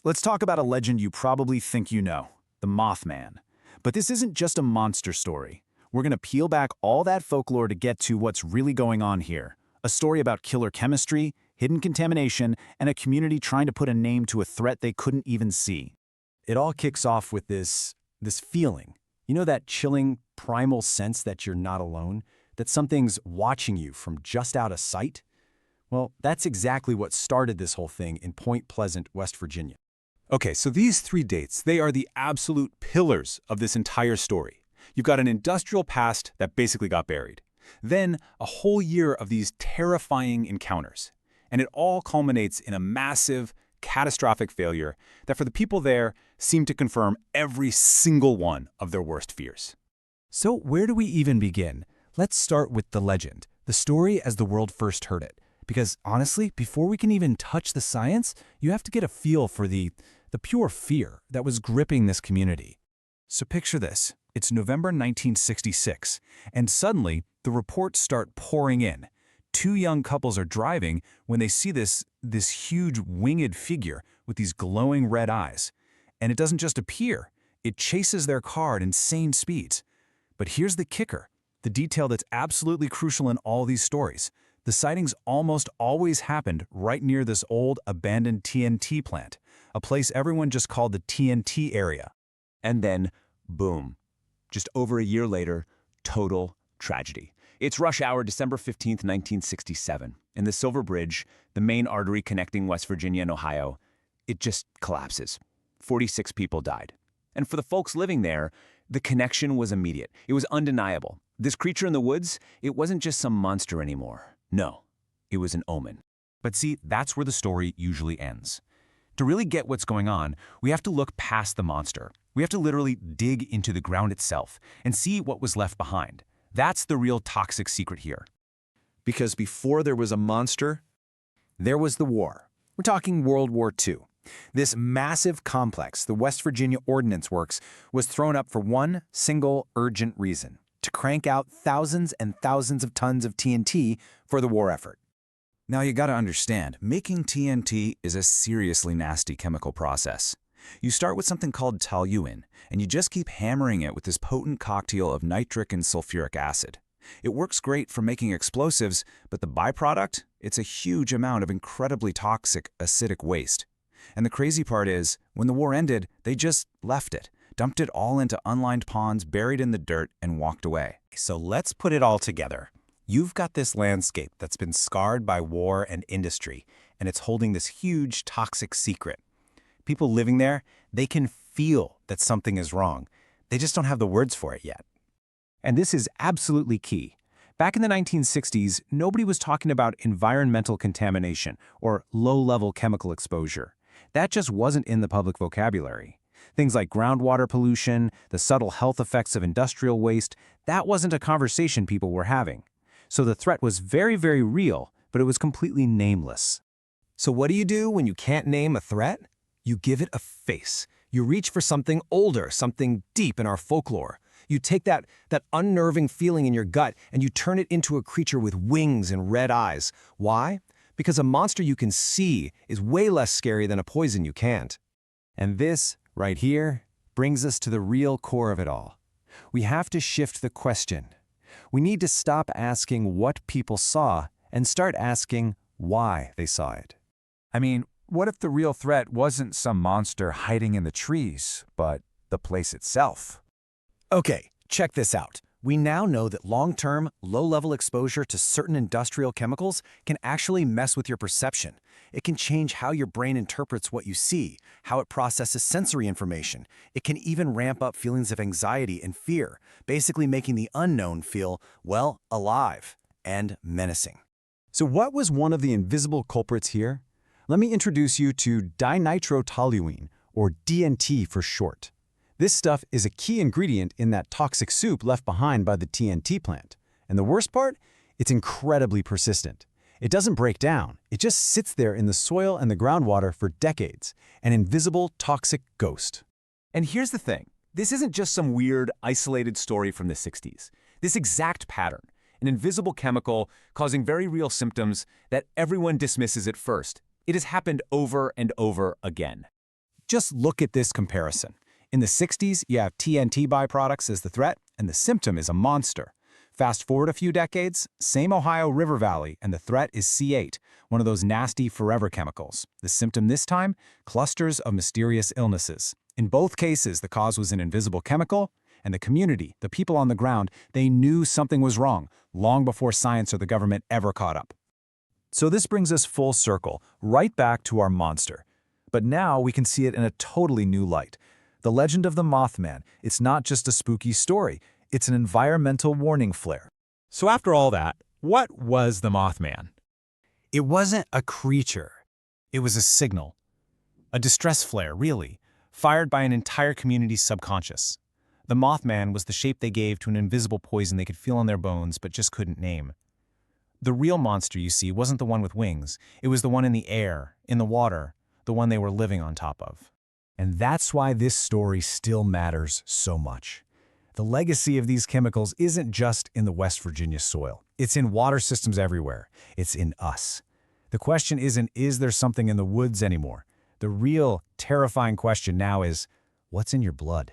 Let's talk about a legend you probably think you know, the Mothman. But this isn't just a monster story. We're going to peel back all that folklore to get to what's really going on here. A story about killer chemistry, hidden contamination, and a community trying to put a name to a threat they couldn't even see. It all kicks off with this feeling. You know, that chilling, primal sense that you're not alone? That something's watching you from just out of sight? Well, that's exactly what started this whole thing in Point Pleasant, West Virginia. Okay, so these three dates, they are the absolute pillars of this entire story. You've got an industrial past that basically got buried. Then a whole year of these terrifying encounters. And it all culminates in a massive, catastrophic failure that for the people there seemed to confirm every single one of their worst fears. So where do we even begin? Let's start with the legend, the story as the world first heard it. Because honestly, before we can even touch the science, you have to get a feel for the pure fear that was gripping this community. So picture this. It's November 1966, and suddenly the reports start pouring in. Two young couples are driving when they see this huge winged figure with these glowing red eyes. And it doesn't just appear, it chases their car at insane speeds. But here's the kicker, the detail that's absolutely crucial in all these stories. The sightings almost always happened right near this old, abandoned TNT plant, a place everyone just called the TNT area. And then, boom. Just over a year later, total tragedy. It's rush hour, December 15th, 1967. And the Silver Bridge, the main artery connecting West Virginia and Ohio, it just collapses. 46 people died. And for the folks living there, the connection was immediate. It was undeniable. This creature in the woods, it wasn't just some monster anymore. No, it was an omen. But see, that's where the story usually ends. To really get what's going on, we have to look past the monster. We have to literally dig into the ground itself and see what was left behind. That's the real toxic secret here. Because before there was a monster, there was the war. We're talking World War II. This massive complex, the West Virginia Ordnance Works, was thrown up for one single urgent reason: to crank out thousands and thousands of tons of TNT for the war effort. Now you gotta understand, making TNT is a seriously nasty chemical process. You start with something called toluene, and you just keep hammering it with this potent cocktail of nitric and sulfuric acid. It works great for making explosives, but the byproduct? It's a huge amount of incredibly toxic, acidic waste. And the crazy part is, when the war ended, they just left it, dumped it all into unlined ponds, buried in the dirt, and walked away. So let's put it all together. You've got this landscape that's been scarred by war and industry, and it's holding this huge toxic secret. People living there, they can feel that something is wrong. They just don't have the words for it yet. And this is absolutely key. Back in the 1960s, nobody was talking about environmental contamination or low-level chemical exposure. That just wasn't in the public vocabulary. Things like groundwater pollution, the subtle health effects of industrial waste, that wasn't a conversation people were having. So the threat was very, very real, but it was completely nameless. So what do you do when you can't name a threat? You give it a face. You reach for something older, something deep in our folklore. You take that unnerving feeling in your gut and you turn it into a creature with wings and red eyes. Why? Because a monster you can see is way less scary than a poison you can't. And this, right here, brings us to the real core of it all. We have to shift the question. We need to stop asking what people saw and start asking why they saw it. I mean, what if the real threat wasn't some monster hiding in the trees, but the place itself? Okay, check this out. We now know that long-term, low-level exposure to certain industrial chemicals can actually mess with your perception. It can change how your brain interprets what you see, how it processes sensory information. It can even ramp up feelings of anxiety and fear, basically making the unknown feel, well, alive and menacing. So what was one of the invisible culprits here? Let me introduce you to dinitrotoluene, or DNT for short. This stuff is a key ingredient in that toxic soup left behind by the TNT plant. And the worst part? It's incredibly persistent. It doesn't break down. It just sits there in the soil and the groundwater for decades, an invisible toxic ghost. And here's the thing. This isn't just some weird, isolated story from the 60s. This exact pattern, an invisible chemical causing very real symptoms that everyone dismisses at first, it has happened over and over again. Just look at this comparison. In the 60s, you have TNT byproducts as the threat, and the symptom is a monster. Fast forward a few decades, same Ohio River Valley, and the threat is C8, one of those nasty forever chemicals. The symptom this time? Clusters of mysterious illnesses. In both cases, the cause was an invisible chemical, and the community, the people on the ground, they knew something was wrong, long before science or the government ever caught up. So this brings us full circle, right back to our monster. But now we can see it in a totally new light. The legend of the Mothman, it's not just a spooky story, it's an environmental warning flare. So after all that, what was the Mothman? It wasn't a creature. It was a signal. A distress flare, really, fired by an entire community's subconscious. The Mothman was the shape they gave to an invisible poison they could feel on their bones but just couldn't name. The real monster, you see, wasn't the one with wings. It was the one in the air, in the water, the one they were living on top of. And that's why this story still matters so much. The legacy of these chemicals isn't just in the West Virginia soil. It's in water systems everywhere. It's in us. The question isn't, is there something in the woods anymore? The real, terrifying question now is, what's in your blood?